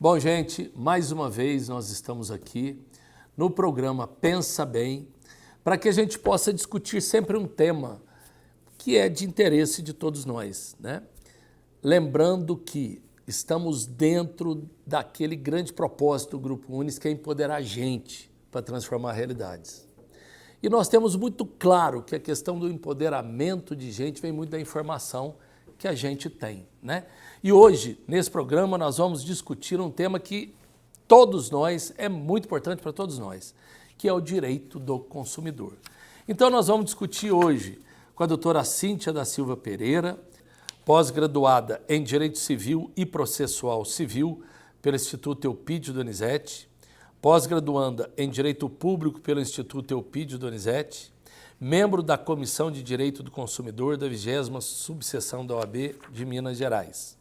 Bom, gente, mais uma vez nós estamos aqui no programa Pensa Bem, para que a gente possa discutir sempre um tema que é de interesse de todos nós, né? Lembrando que estamos dentro daquele grande propósito do Grupo Unis, que é empoderar a gente para transformar realidades. E nós temos muito claro que a questão do empoderamento de gente vem muito da informação que a gente tem, né? E hoje, nesse programa, nós vamos discutir um tema que todos nós, é muito importante para todos nós, que é o direito do consumidor. Então nós vamos discutir hoje com a doutora Cíntia da Silva Pereira, pós-graduada em Direito Civil e Processual Civil pelo Instituto Eupídio Donizete, pós-graduanda em Direito Público pelo Instituto Eupídio Donizete, membro da Comissão de Direito do Consumidor da 20ª Subseção da OAB de Minas Gerais.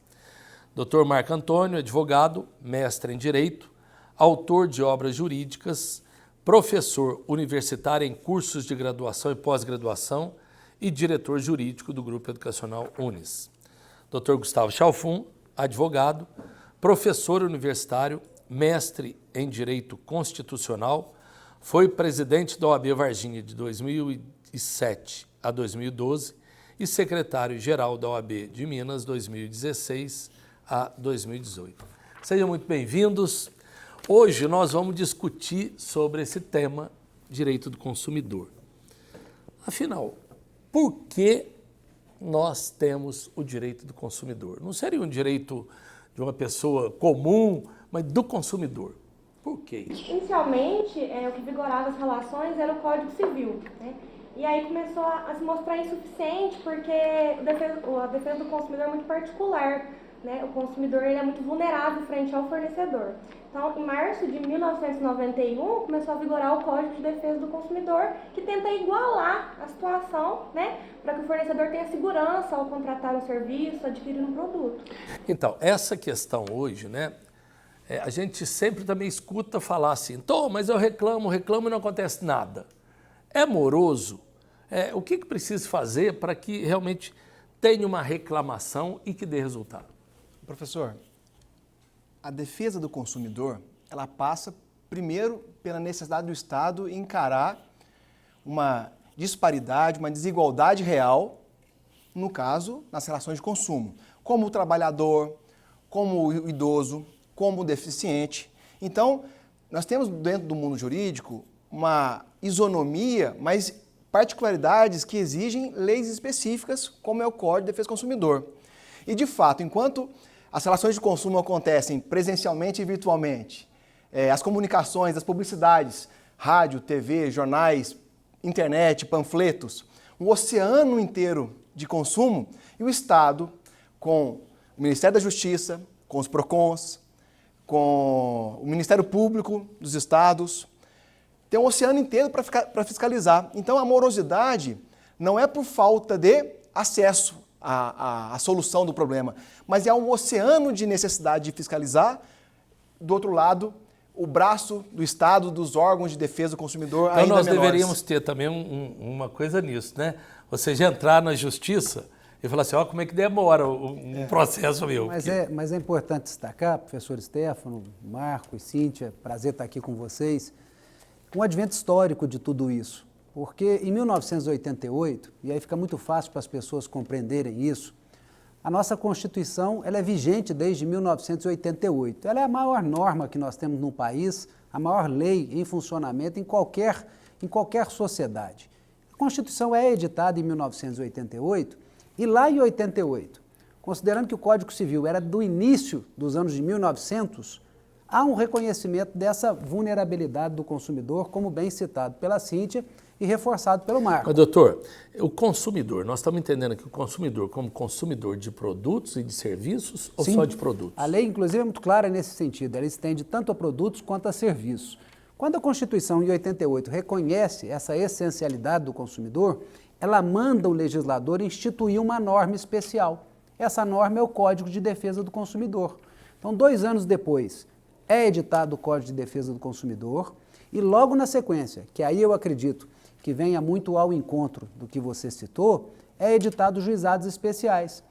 Dr. Marco Antônio, advogado, mestre em Direito, autor de obras jurídicas, professor universitário em cursos de graduação e pós-graduação e diretor jurídico do Grupo Educacional Unis. Dr. Gustavo Chalfun, advogado, professor universitário, mestre em Direito Constitucional, foi presidente da OAB Varginha de 2007 a 2012 e secretário-geral da OAB de Minas 2016 a 2018. Sejam muito bem-vindos. Hoje nós vamos discutir sobre esse tema, direito do consumidor. Afinal, por que nós temos o direito do consumidor? Não seria um direito de uma pessoa comum, mas do consumidor. Por que isso? Inicialmente, o que vigorava as relações era o Código Civil, né? E aí começou a se mostrar insuficiente porque a defesa do consumidor é muito particular, né? O consumidor ele é muito vulnerável frente ao fornecedor. Então, em março de 1991, começou a vigorar o Código de Defesa do Consumidor, que tenta igualar a situação, né? Para que o fornecedor tenha segurança ao contratar um serviço, adquirir um produto. Então, essa questão hoje, né? A gente sempre também escuta falar assim, mas eu reclamo e não acontece nada. É moroso? O que precisa fazer para que realmente tenha uma reclamação e que dê resultado? Professor, a defesa do consumidor, ela passa primeiro pela necessidade do Estado encarar uma disparidade, uma desigualdade real, no caso, nas relações de consumo, como o trabalhador, como o idoso, como o deficiente. Então, nós temos dentro do mundo jurídico uma isonomia, mas particularidades que exigem leis específicas, como é o Código de Defesa do Consumidor. E, de fato, enquanto as relações de consumo acontecem presencialmente e virtualmente, as comunicações, as publicidades, rádio, TV, jornais, internet, panfletos, um oceano inteiro de consumo, e o Estado, com o Ministério da Justiça, com os PROCONs, com o Ministério Público dos Estados, tem um oceano inteiro para fiscalizar. Então, a morosidade não é por falta de acesso à solução do problema, mas é um oceano de necessidade de fiscalizar. Do outro lado, o braço do Estado, dos órgãos de defesa do consumidor ainda menores. Então, nós deveríamos ter também uma coisa nisso, né? Ou seja, entrar na justiça e falar assim, como é que demora um processo meu. Mas é importante destacar, professor Stefano, Marco e Cíntia, prazer estar aqui com vocês, um advento histórico de tudo isso. Porque em 1988, e aí fica muito fácil para as pessoas compreenderem isso, a nossa Constituição ela é vigente desde 1988. Ela é a maior norma que nós temos no país, a maior lei em funcionamento em qualquer sociedade. A Constituição é editada em 1988, e lá em 88, considerando que o Código Civil era do início dos anos de 1900, há um reconhecimento dessa vulnerabilidade do consumidor, como bem citado pela Cíntia e reforçado pelo Marco. Mas, doutor, o consumidor, nós estamos entendendo aqui o consumidor como consumidor de produtos e de serviços ou Sim, só de produtos? A lei, inclusive, é muito clara nesse sentido, ela estende tanto a produtos quanto a serviços. Quando a Constituição, em 88, reconhece essa essencialidade do consumidor, ela manda o legislador instituir uma norma especial. Essa norma é o Código de Defesa do Consumidor. Então, 2 anos depois, é editado o Código de Defesa do Consumidor e logo na sequência, que aí eu acredito que venha muito ao encontro do que você citou, é editado os juizados especiais,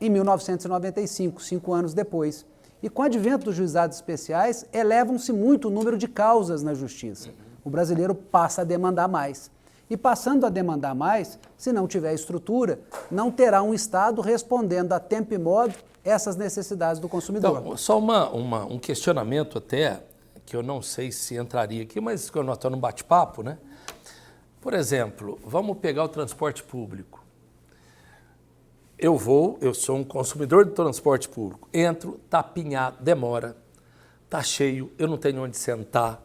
em 1995, 5 anos depois. E com o advento dos juizados especiais, elevam-se muito o número de causas na justiça. O brasileiro passa a demandar mais. E passando a demandar mais, se não tiver estrutura, não terá um Estado respondendo a tempo e modo essas necessidades do consumidor. Então, só um questionamento até, que eu não sei se entraria aqui, mas que nós estamos num bate-papo, né? Por exemplo, vamos pegar o transporte público. Eu sou um consumidor de transporte público, entro, tá apinhado, demora, tá cheio, eu não tenho onde sentar,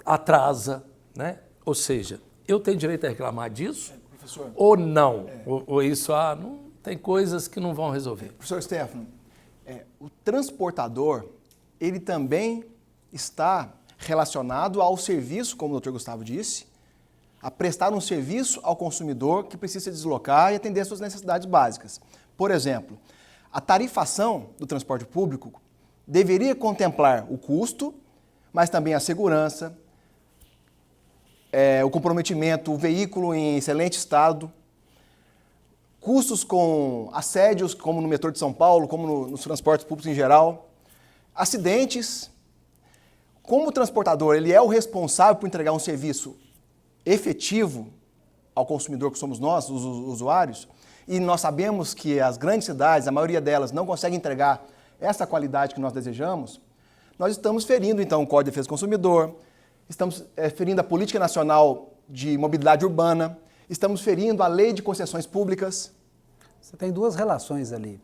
atrasa, né? Ou seja, eu tenho direito a reclamar disso? Professor. Ou não? Ou isso, não, tem coisas que não vão resolver. Professor Stefano, o transportador, ele também está relacionado ao serviço, como o doutor Gustavo disse, a prestar um serviço ao consumidor que precisa se deslocar e atender às suas necessidades básicas. Por exemplo, a tarifação do transporte público deveria contemplar o custo, mas também a segurança, o comprometimento, o veículo em excelente estado, custos com assédios, como no metrô de São Paulo, como nos transportes públicos em geral, acidentes. Como o transportador ele é o responsável por entregar um serviço efetivo ao consumidor, que somos nós, os usuários, e nós sabemos que as grandes cidades, a maioria delas, não conseguem entregar essa qualidade que nós desejamos, nós estamos ferindo, então, o Código de Defesa do Consumidor, estamos ferindo a Política Nacional de Mobilidade Urbana, estamos ferindo a Lei de Concessões Públicas. Você tem duas relações ali.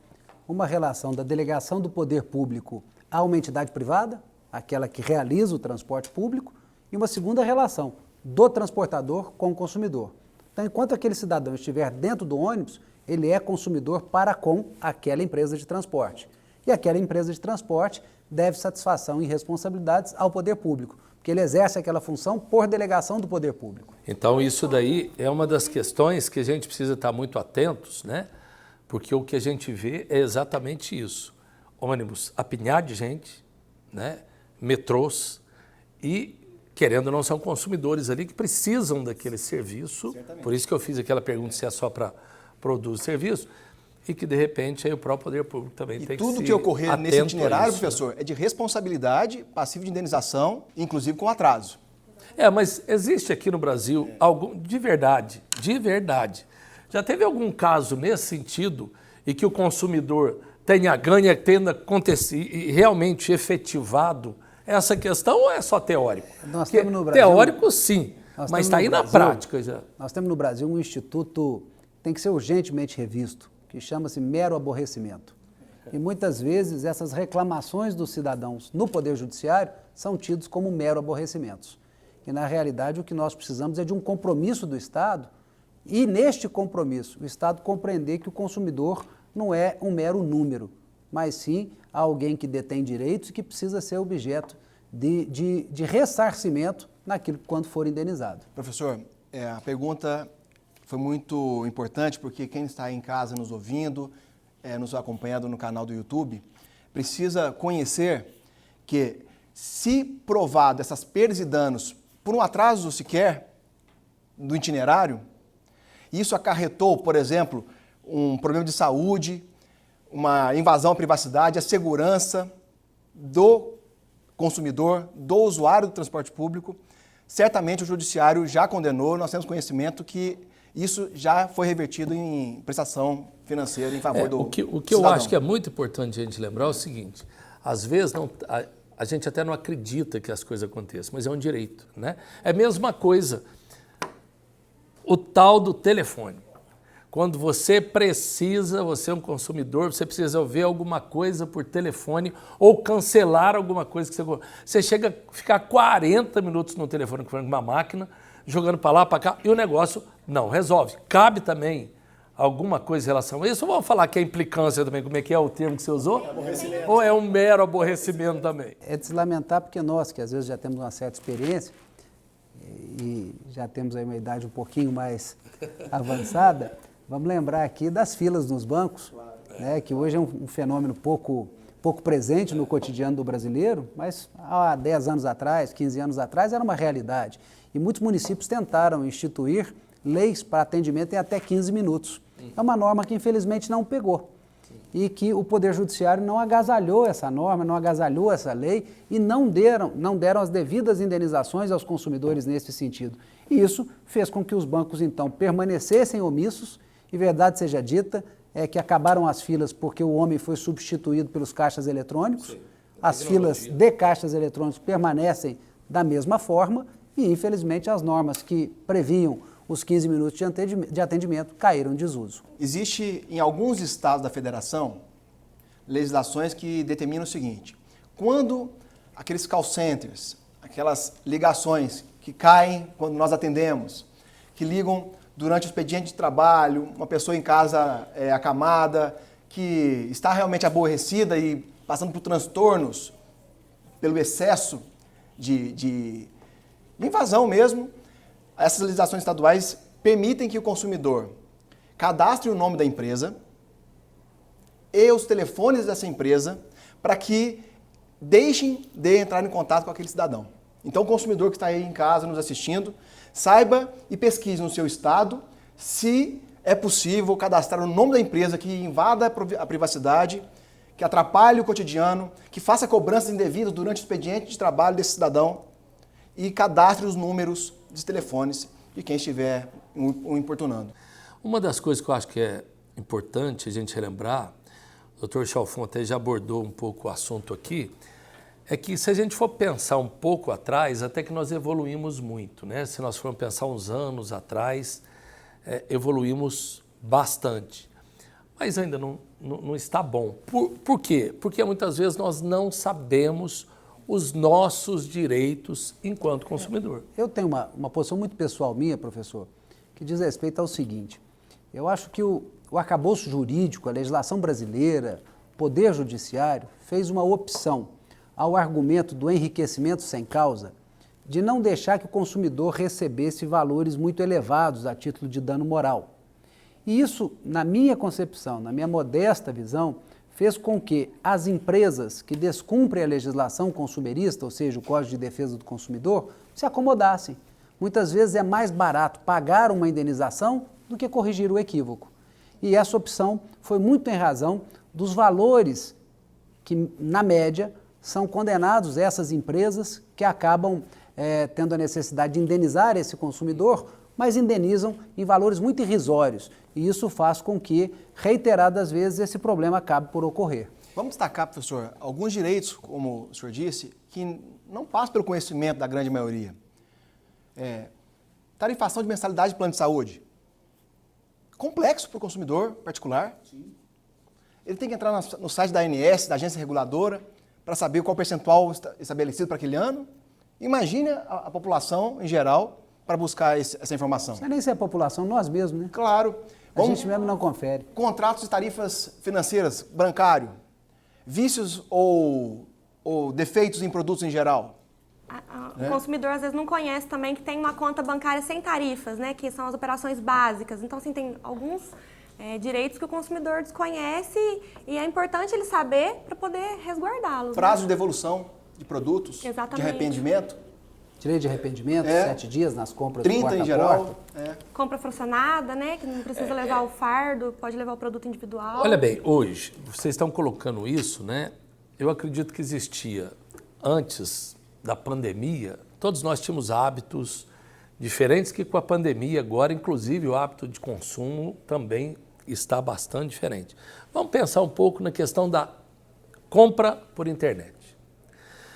Uma relação da delegação do poder público a uma entidade privada, aquela que realiza o transporte público, e uma segunda relação do transportador com o consumidor. Então, enquanto aquele cidadão estiver dentro do ônibus, ele é consumidor para com aquela empresa de transporte. E aquela empresa de transporte deve satisfação e responsabilidades ao poder público, porque ele exerce aquela função por delegação do poder público. Então, isso daí é uma das questões que a gente precisa estar muito atentos, né? Porque o que a gente vê é exatamente isso. Ônibus apinhado de gente, né? Metrôs e, querendo ou não, são consumidores ali que precisam daquele serviço. Certamente. Por isso que eu fiz aquela pergunta se é só para produzir serviço e que, de repente, aí o próprio poder público também tem que se tudo que ocorrer nesse itinerário, professor, é de responsabilidade, passivo de indenização, inclusive com atraso. Mas existe aqui no Brasil, de verdade, já teve algum caso nesse sentido e que o consumidor tenha ganho, tenha acontecido e realmente efetivado essa questão, ou é só teórico? Nós temos no Brasil, teórico, sim, mas está aí na prática já. Nós temos no Brasil um instituto que tem que ser urgentemente revisto, que chama-se mero aborrecimento. E muitas vezes essas reclamações dos cidadãos no Poder Judiciário são tidos como mero aborrecimentos. E na realidade o que nós precisamos é de um compromisso do Estado e neste compromisso o Estado compreender que o consumidor não é um mero número, mas sim alguém que detém direitos e que precisa ser objeto de ressarcimento naquilo quando for indenizado. Professor, a pergunta foi muito importante porque quem está aí em casa nos ouvindo, nos acompanhando no canal do YouTube, precisa conhecer que, se provado essas perdas e danos por um atraso sequer do itinerário, isso acarretou, por exemplo, um problema de saúde, uma invasão à privacidade, à segurança do consumidor, do usuário do transporte público, certamente o Judiciário já condenou, nós temos conhecimento que isso já foi revertido em prestação financeira em favor do cidadão. O que eu acho que é muito importante a gente lembrar é o seguinte, às vezes a gente até não acredita que as coisas aconteçam, mas é um direito, né? É a mesma coisa, o tal do telefone. Quando você é um consumidor, você precisa ver alguma coisa por telefone ou cancelar alguma coisa que você chega a ficar 40 minutos no telefone com uma máquina, jogando para lá, para cá, e o negócio não resolve. Cabe também alguma coisa em relação a isso? Ou vamos falar que é implicância também, como é que é o termo que você usou? Ou é um mero aborrecimento também? É de se lamentar porque nós, que às vezes já temos uma certa experiência e já temos aí uma idade um pouquinho mais avançada, vamos lembrar aqui das filas nos bancos, né, que hoje é um fenômeno pouco presente no cotidiano do brasileiro, mas há 10 anos atrás, 15 anos atrás, era uma realidade. E muitos municípios tentaram instituir leis para atendimento em até 15 minutos. É uma norma que infelizmente não pegou. e que o Poder Judiciário não agasalhou essa norma, não agasalhou essa lei e não deram as devidas indenizações aos consumidores nesse sentido. E isso fez com que os bancos, então, permanecessem omissos, e verdade seja dita, é que acabaram as filas porque o homem foi substituído pelos caixas eletrônicos. Sim. As filas de caixas eletrônicos permanecem da mesma forma e, infelizmente, as normas que previam os 15 minutos de atendimento caíram em desuso. Existe, em alguns estados da federação, legislações que determinam o seguinte: quando aqueles call centers, aquelas ligações que caem quando nós atendemos, que ligam durante o expediente de trabalho, uma pessoa em casa acamada, que está realmente aborrecida e passando por transtornos, pelo excesso de invasão mesmo, essas legislações estaduais permitem que o consumidor cadastre o nome da empresa e os telefones dessa empresa para que deixem de entrar em contato com aquele cidadão. Então, o consumidor que está aí em casa nos assistindo, saiba e pesquise no seu estado se é possível cadastrar o nome da empresa que invada a privacidade, que atrapalhe o cotidiano, que faça cobranças indevidas durante o expediente de trabalho desse cidadão e cadastre os números de telefones de quem estiver o importunando. Uma das coisas que eu acho que é importante a gente relembrar, o Dr. Chalfon até já abordou um pouco o assunto aqui, é que se a gente for pensar um pouco atrás, até que nós evoluímos muito, né? Se nós formos pensar uns anos atrás, evoluímos bastante. Mas ainda não está bom. Por quê? Porque muitas vezes nós não sabemos os nossos direitos enquanto consumidor. Eu tenho uma posição muito pessoal minha, professor, que diz respeito ao seguinte: eu acho que o arcabouço jurídico, a legislação brasileira, o Poder Judiciário, fez uma opção ao argumento do enriquecimento sem causa de não deixar que o consumidor recebesse valores muito elevados a título de dano moral. E isso, na minha concepção, na minha modesta visão, fez com que as empresas que descumprem a legislação consumerista, ou seja, o Código de Defesa do Consumidor, se acomodassem. Muitas vezes é mais barato pagar uma indenização do que corrigir o equívoco. E essa opção foi muito em razão dos valores que, na média, são condenados essas empresas que acabam tendo a necessidade de indenizar esse consumidor, mas indenizam em valores muito irrisórios. E isso faz com que, reiteradas vezes, esse problema acabe por ocorrer. Vamos destacar, professor, alguns direitos, como o senhor disse, que não passam pelo conhecimento da grande maioria. Tarifação de mensalidade de plano de saúde. Complexo para o consumidor particular. Sim. Ele tem que entrar no site da ANS, da agência reguladora, para saber qual percentual estabelecido para aquele ano. Imagine a população em geral para buscar essa informação. Não sei nem se é a população, nós mesmos, né? Claro. A gente mesmo não confere. Contratos de tarifas financeiras, bancário, vícios ou defeitos em produtos em geral. O consumidor às vezes não conhece também que tem uma conta bancária sem tarifas, né? Que são as operações básicas. Então, assim, tem alguns direitos que o consumidor desconhece e é importante ele saber para poder resguardá-los. Prazo de devolução de produtos, exatamente, de arrependimento. Direito de arrependimento, 7 dias nas compras 30 em geral. Compra fracionada, né? Que não precisa levar o fardo, pode levar o produto individual. Olha bem, hoje, vocês estão colocando isso, né? Eu acredito que existia, antes da pandemia, todos nós tínhamos hábitos diferentes que com a pandemia agora, inclusive o hábito de consumo também está bastante diferente. Vamos pensar um pouco na questão da compra por internet.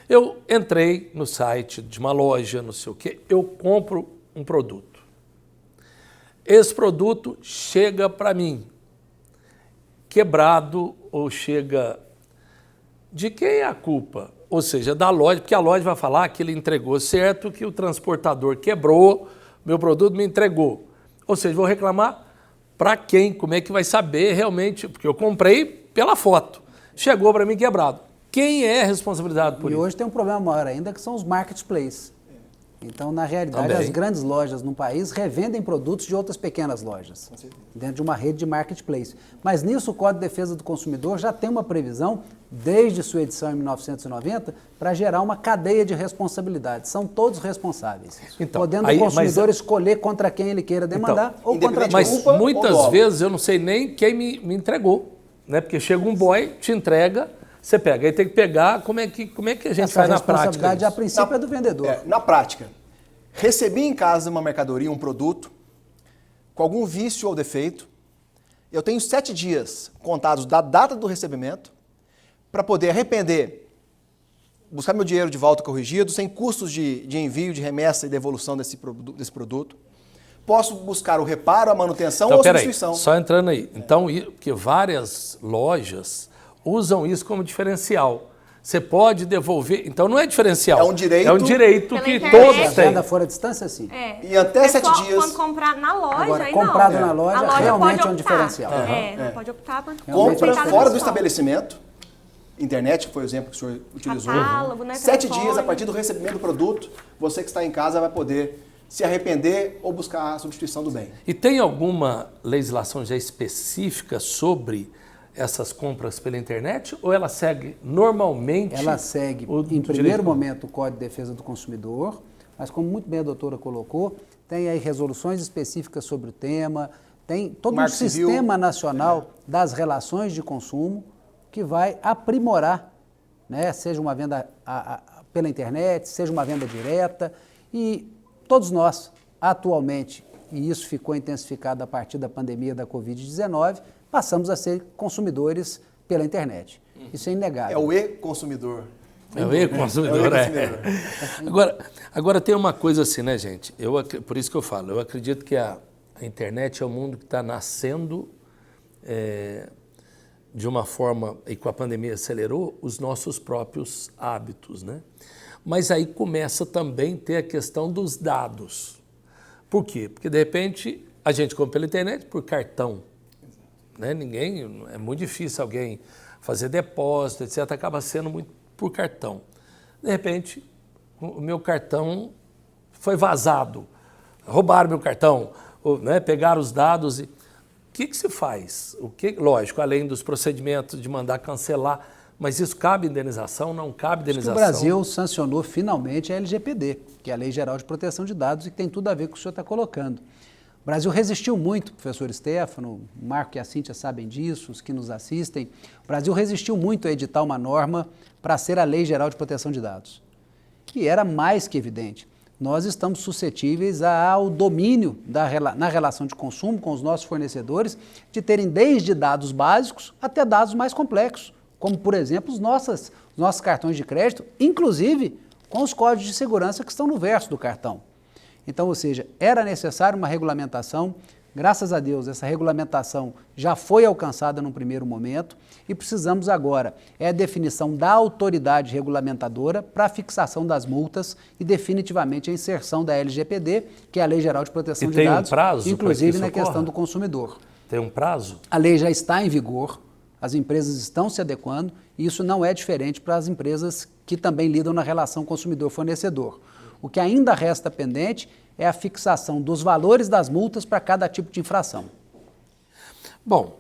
Eu entrei no site de uma loja, não sei o quê, eu compro um produto. Esse produto chega para mim quebrado ou chega... De quem é a culpa? Ou seja, da loja, porque a loja vai falar que ele entregou certo, que o transportador quebrou, meu produto me entregou. Ou seja, vou reclamar para quem? Como é que vai saber realmente? Porque eu comprei pela foto, chegou para mim quebrado. Quem é responsabilizado por isso? E hoje tem um problema maior ainda, que são os marketplaces. Então, na realidade, também, as grandes lojas no país revendem produtos de outras pequenas lojas, dentro de uma rede de marketplace. Mas nisso o Código de Defesa do Consumidor já tem uma previsão, desde sua edição em 1990, para gerar uma cadeia de responsabilidade. São todos responsáveis, então, podendo o consumidor escolher contra quem ele queira demandar ou contra quem. Mas muitas vezes eu não sei nem quem me entregou. né? Porque chega um boy, te entrega, você pega. Aí tem que pegar, como é que a gente faz na prática? A responsabilidade, a isso? princípio, é do vendedor. Na prática, recebi em casa uma mercadoria, um produto, com algum vício ou defeito, eu tenho 7 dias contados da data do recebimento para poder arrepender, buscar meu dinheiro de volta corrigido, sem custos de envio, de remessa e devolução desse produto. Posso buscar o reparo, a manutenção ou a substituição. Só entrando aí. Então, porque várias lojas usam isso como diferencial. Você pode devolver. Então, não é diferencial. É um direito. É um direito que internet. todos A têm. venda fora a distância, sim. E até 7 Pessoal, dias. Quando comprar na loja, Agora, aí comprado não. na loja, A loja realmente pode é um optar. diferencial. Não pode optar por Compra respeitar fora do pessoal. estabelecimento, internet, que foi o exemplo que o senhor utilizou. Catálogo, né, 7 telefone. dias a partir do recebimento do produto, você que está em casa vai poder se arrepender ou buscar a substituição do bem. E tem alguma legislação já específica sobre essas compras pela internet ou ela segue normalmente? Ela segue, em primeiro momento, o Código de Defesa do Consumidor, mas como muito bem a doutora colocou, tem aí resoluções específicas sobre o tema, tem todo um sistema nacional das relações de consumo que vai aprimorar, né, seja uma venda pela internet, seja uma venda direta, e todos nós, atualmente, e isso ficou intensificado a partir da pandemia da Covid-19, passamos a ser consumidores pela internet. Isso é inegável. É o e-consumidor. É o e-consumidor, Agora tem uma coisa assim, né, gente? Por isso que eu falo, eu acredito que a internet é um mundo que está nascendo de uma forma, e com a pandemia acelerou, os nossos próprios hábitos, né? Mas aí começa também a ter a questão dos dados. Por quê? Porque, de repente, a gente compra pela internet por cartão. Né? É muito difícil alguém fazer depósito, etc. Acaba sendo muito por cartão. De repente, o meu cartão foi vazado. Roubaram meu cartão, né? Pegaram os dados. O que se faz? Lógico, além dos procedimentos de mandar cancelar, mas isso cabe indenização? Não cabe indenização? O Brasil sancionou finalmente a LGPD, que é a Lei Geral de Proteção de Dados, e que tem tudo a ver com o que o senhor está colocando. O Brasil resistiu muito, professor Stefano, o Marco e a Cíntia sabem disso, os que nos assistem. O Brasil resistiu muito a editar uma norma para ser a Lei Geral de Proteção de Dados. E era mais que evidente. Nós estamos suscetíveis ao domínio na relação de consumo com os nossos fornecedores, de terem desde dados básicos até dados mais complexos, como, por exemplo, os nossos cartões de crédito, inclusive com os códigos de segurança que estão no verso do cartão. Então, ou seja, era necessária uma regulamentação. Graças a Deus, essa regulamentação já foi alcançada num primeiro momento e precisamos agora a definição da autoridade regulamentadora para a fixação das multas e definitivamente a inserção da LGPD, que é a Lei Geral de Proteção de Dados, prazo inclusive na questão do consumidor. Tem um prazo? A lei já está em vigor, as empresas estão se adequando e isso não é diferente para as empresas que também lidam na relação consumidor-fornecedor. O que ainda resta pendente é a fixação dos valores das multas para cada tipo de infração. Bom,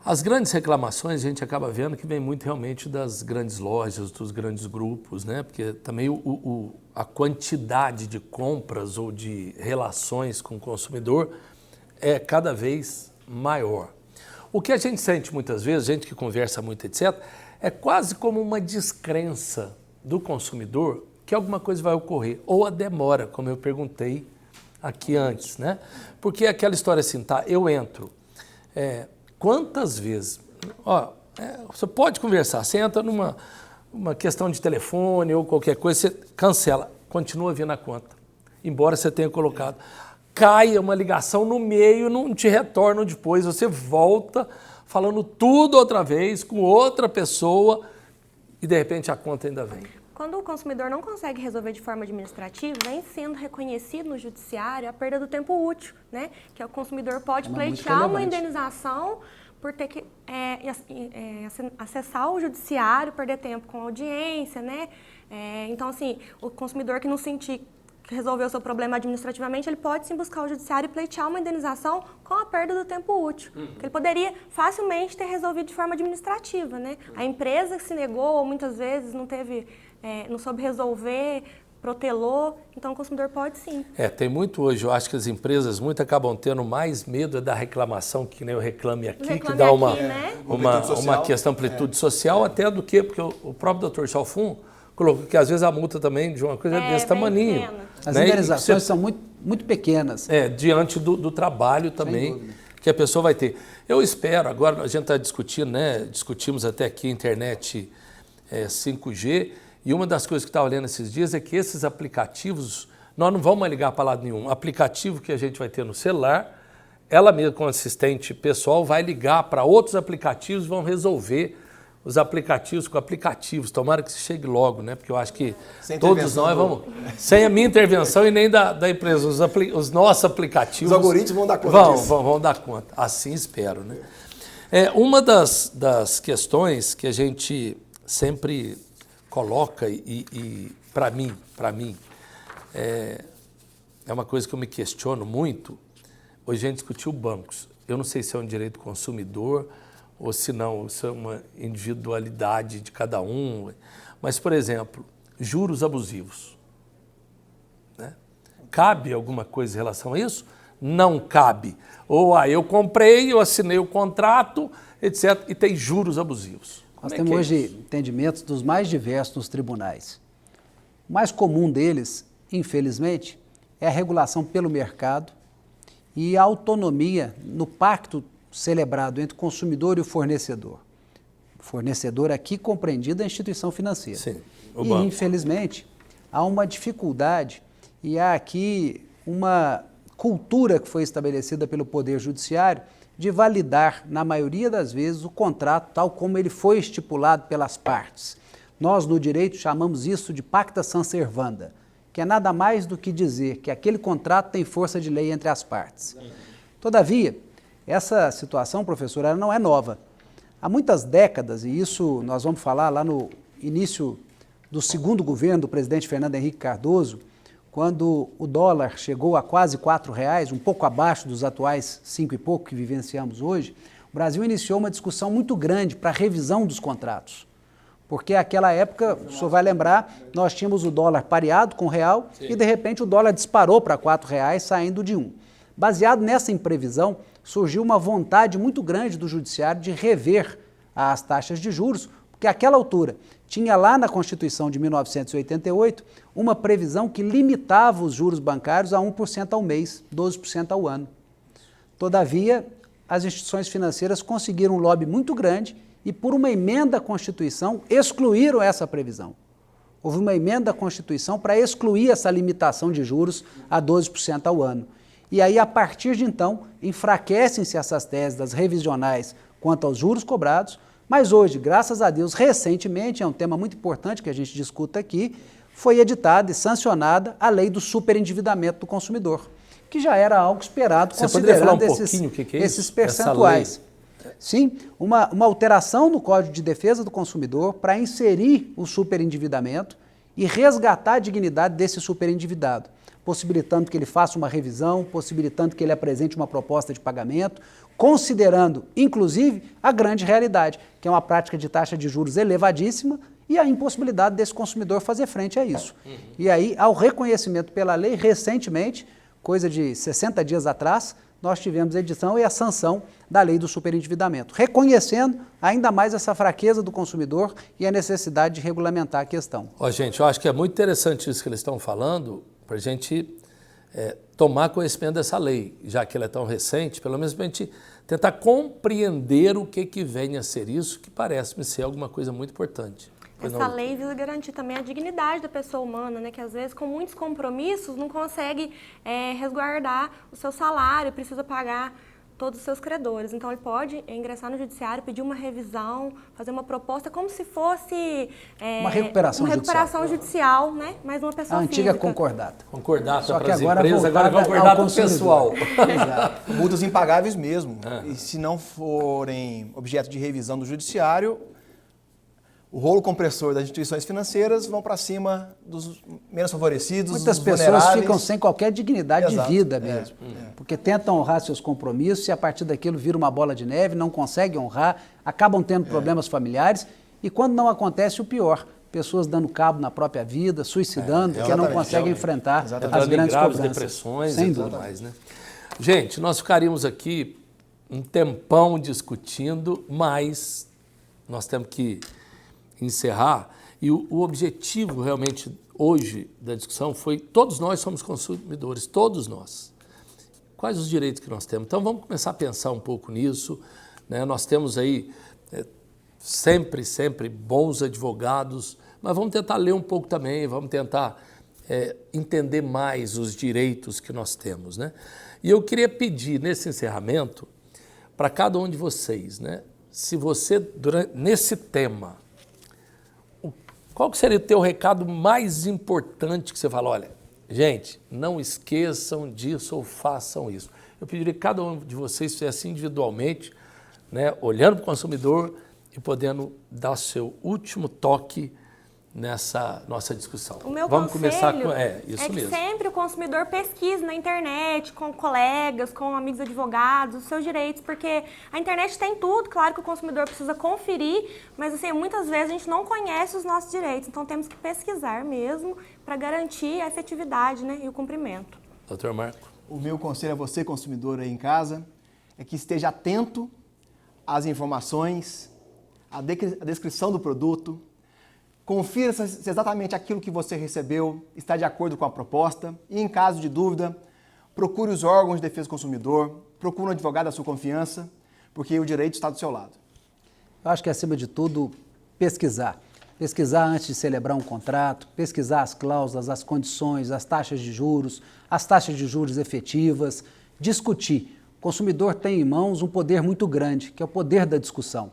as grandes reclamações a gente acaba vendo que vem muito realmente das grandes lojas, dos grandes grupos, né? Porque também a quantidade de compras ou de relações com o consumidor é cada vez maior. O que a gente sente muitas vezes, gente que conversa muito, etc., é quase como uma descrença do consumidor que alguma coisa vai ocorrer, ou a demora, como eu perguntei aqui antes, né? Porque aquela história assim, tá, eu entro, quantas vezes, você pode conversar, você entra numa questão de telefone ou qualquer coisa, você cancela, continua vindo a conta, embora você tenha colocado, cai uma ligação no meio, não te retornam depois, você volta falando tudo outra vez com outra pessoa e de repente a conta ainda vem. Quando o consumidor não consegue resolver de forma administrativa, vem sendo reconhecido no judiciário a perda do tempo útil, né? Que o consumidor pode pleitear uma indenização por ter que acessar o judiciário, perder tempo com audiência, né? Então, assim, o consumidor que não sentir que resolveu o seu problema administrativamente, ele pode sim buscar o judiciário e pleitear uma indenização com a perda do tempo útil. Que ele poderia facilmente ter resolvido de forma administrativa, né? A empresa que se negou, ou muitas vezes não soube resolver, protelou, então o consumidor pode sim. Tem muito hoje, eu acho que as empresas muito acabam tendo mais medo da reclamação, que nem eu reclame aqui, que dá uma... Né? uma questão de amplitude social, até do que, porque o próprio Dr. Chalfun colocou que às vezes a multa também de uma coisa desse tamaninho. As indenizações são muito pequenas. Diante do trabalho também que a pessoa vai ter. Eu espero, agora a gente está discutindo, né? Discutimos até aqui a internet 5G, e uma das coisas que estava lendo esses dias é que esses aplicativos, nós não vamos mais ligar para lado nenhum. O aplicativo que a gente vai ter no celular, ela mesma, com assistente pessoal, vai ligar para outros aplicativos e vão resolver os aplicativos com aplicativos. Tomara que isso chegue logo, né? Porque eu acho que todos nós vamos... Sem a minha intervenção e nem da empresa, os nossos aplicativos... Os algoritmos vão dar conta disso. Vão dar conta. Assim espero, né? Uma das questões que a gente sempre coloca e para mim, é uma coisa que eu me questiono muito. Hoje a gente discutiu bancos. Eu não sei se é um direito do consumidor ou se não, isso é uma individualidade de cada um. Mas, por exemplo, juros abusivos. Né? Cabe alguma coisa em relação a isso? Não cabe. Ou eu comprei, eu assinei o contrato, etc., e tem juros abusivos. Nós temos hoje entendimentos dos mais diversos nos tribunais. O mais comum deles, infelizmente, é a regulação pelo mercado e a autonomia no pacto celebrado entre o consumidor e o fornecedor. O fornecedor aqui compreendido é a instituição financeira. Sim, e, infelizmente, há uma dificuldade e há aqui uma cultura que foi estabelecida pelo Poder Judiciário de validar, na maioria das vezes, o contrato tal como ele foi estipulado pelas partes. Nós, no direito, chamamos isso de pacta sunt servanda, que é nada mais do que dizer que aquele contrato tem força de lei entre as partes. Todavia, essa situação, professor, ela não é nova. Há muitas décadas, e isso nós vamos falar lá no início do segundo governo do presidente Fernando Henrique Cardoso, quando o dólar chegou a quase R$4, um pouco abaixo dos atuais 5 e pouco que vivenciamos hoje, o Brasil iniciou uma discussão muito grande para a revisão dos contratos. Porque naquela época, o senhor vai lembrar, nós tínhamos o dólar pareado com o real. Sim. E de repente o dólar disparou para R$4, saindo de 1. Baseado nessa imprevisão, surgiu uma vontade muito grande do Judiciário de rever as taxas de juros, porque àquela altura tinha lá na Constituição de 1988 uma previsão que limitava os juros bancários a 1% ao mês, 12% ao ano. Todavia, as instituições financeiras conseguiram um lobby muito grande e, por uma emenda à Constituição, excluíram essa previsão. Houve uma emenda à Constituição para excluir essa limitação de juros a 12% ao ano. E aí, a partir de então, enfraquecem-se essas teses das revisionais quanto aos juros cobrados, mas hoje, graças a Deus, recentemente, é um tema muito importante que a gente discuta aqui, foi editada e sancionada a lei do superendividamento do consumidor, que já era algo esperado, considerando esses percentuais. Sim, uma alteração no Código de Defesa do Consumidor para inserir o superendividamento e resgatar a dignidade desse superendividado, possibilitando que ele faça uma revisão, possibilitando que ele apresente uma proposta de pagamento, considerando, inclusive, a grande realidade, que é uma prática de taxa de juros elevadíssima e a impossibilidade desse consumidor fazer frente a isso. E aí, ao reconhecimento pela lei, recentemente, coisa de 60 dias atrás, nós tivemos a edição e a sanção da lei do superendividamento, reconhecendo ainda mais essa fraqueza do consumidor e a necessidade de regulamentar a questão. Gente, eu acho que é muito interessante isso que eles estão falando, para a gente tomar conhecimento dessa lei, já que ela é tão recente, pelo menos para a gente tentar compreender o que vem a ser isso, que parece-me ser alguma coisa muito importante. Essa lei visa garantir também a dignidade da pessoa humana, né? Que às vezes com muitos compromissos não consegue resguardar o seu salário, precisa pagar todos os seus credores. Então ele pode ingressar no judiciário, pedir uma revisão, fazer uma proposta como se fosse uma recuperação judicial, né? Mas uma pessoa a antiga física. Concordata Só para as empresas, agora concordata para o pessoal. Exato. Multas impagáveis mesmo. E se não forem objeto de revisão do judiciário, o rolo compressor das instituições financeiras vão para cima dos menos favorecidos, muitas dos pessoas vulneráveis. Ficam sem qualquer dignidade Exato. De vida mesmo, porque tentam honrar seus compromissos e a partir daquilo vira uma bola de neve, não conseguem honrar, acabam tendo problemas familiares e quando não acontece o pior, pessoas dando cabo na própria vida, suicidando, porque não conseguem enfrentar as grandes cobranças. Depressões e tudo mais, né? Gente, nós ficaríamos aqui um tempão discutindo, mas nós temos que encerrar. E o objetivo realmente hoje da discussão foi, todos nós somos consumidores, todos nós. Quais os direitos que nós temos? Então vamos começar a pensar um pouco nisso, né? Nós temos aí sempre bons advogados, mas vamos tentar ler um pouco também, vamos tentar entender mais os direitos que nós temos, né? E eu queria pedir nesse encerramento para cada um de vocês, né? Se você, nesse tema, qual que seria o teu recado mais importante que você fala, olha, gente, não esqueçam disso ou façam isso. Eu pediria que cada um de vocês fizesse individualmente, né, olhando para o consumidor e podendo dar o seu último toque nessa nossa discussão. O meu Vamos conselho começar com isso que mesmo. sempre o consumidor pesquise na internet, com colegas, com amigos advogados, os seus direitos, porque a internet tem tudo, claro que o consumidor precisa conferir, mas assim, muitas vezes a gente não conhece os nossos direitos, então temos que pesquisar mesmo para garantir a efetividade, né, e o cumprimento. Doutor Marco. O meu conselho a você, consumidor aí em casa, é que esteja atento às informações, à descrição do produto. Confira se exatamente aquilo que você recebeu está de acordo com a proposta e, em caso de dúvida, procure os órgãos de defesa do consumidor, procure um advogado da sua confiança, porque o direito está do seu lado. Eu acho que, acima de tudo, pesquisar. Pesquisar antes de celebrar um contrato, pesquisar as cláusulas, as condições, as taxas de juros efetivas, discutir. O consumidor tem em mãos um poder muito grande, que é o poder da discussão.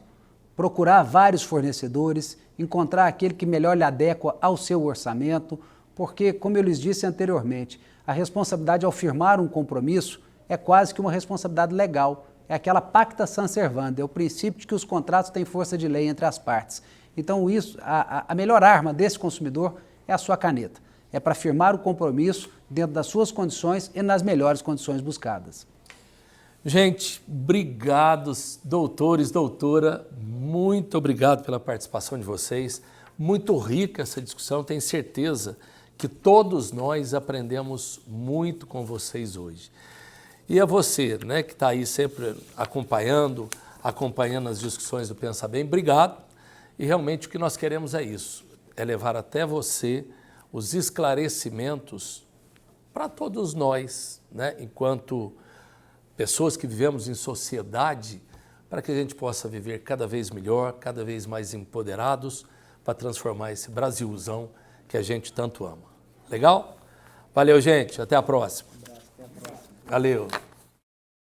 Procurar vários fornecedores, encontrar aquele que melhor lhe adequa ao seu orçamento, porque, como eu lhes disse anteriormente, a responsabilidade ao firmar um compromisso é quase que uma responsabilidade legal. É aquela pacta sunt servanda, é o princípio de que os contratos têm força de lei entre as partes. Então, a melhor arma desse consumidor é a sua caneta. É para firmar o compromisso dentro das suas condições e nas melhores condições buscadas. Gente, obrigado, doutores, doutora, muito obrigado pela participação de vocês. Muito rica essa discussão, tenho certeza que todos nós aprendemos muito com vocês hoje. E a você, né, que está aí sempre acompanhando as discussões do Pensa Bem, obrigado. E realmente o que nós queremos é isso, é levar até você os esclarecimentos para todos nós, né, enquanto pessoas que vivemos em sociedade, para que a gente possa viver cada vez melhor, cada vez mais empoderados, para transformar esse Brasilzão que a gente tanto ama. Legal? Valeu, gente. Até a próxima. Valeu.